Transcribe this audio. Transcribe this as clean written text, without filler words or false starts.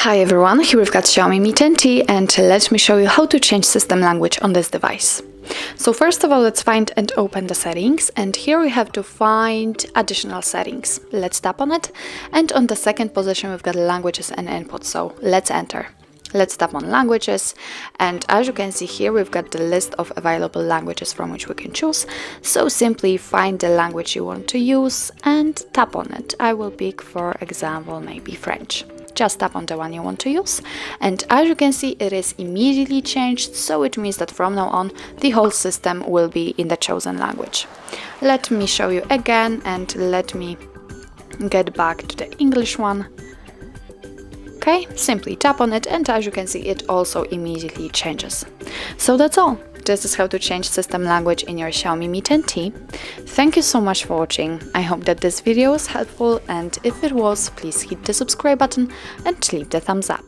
Hi everyone, here we've got Xiaomi Mi 10T and let me show you how to change system language on this device. So first of all, let's find and open the settings, and here we have to find additional settings. Let's tap on it, and on the second position we've got languages and input, so let's enter. Let's tap on languages, and as you can see here we've got the list of available languages from which we can choose. So simply find the language you want to use and tap on it. I will pick, for example, maybe French. Just tap on the one you want to use, and as you can see it is immediately changed, so it means that from now on the whole system will be in the chosen language. Let me show you again, and let me get back to the English one. Okay, simply tap on it, and as you can see it also immediately changes. So that's all. This is how to change system language in your Xiaomi Mi 10T. Thank you so much for watching. I hope that this video was helpful, and if it was, please hit the subscribe button and leave the thumbs up.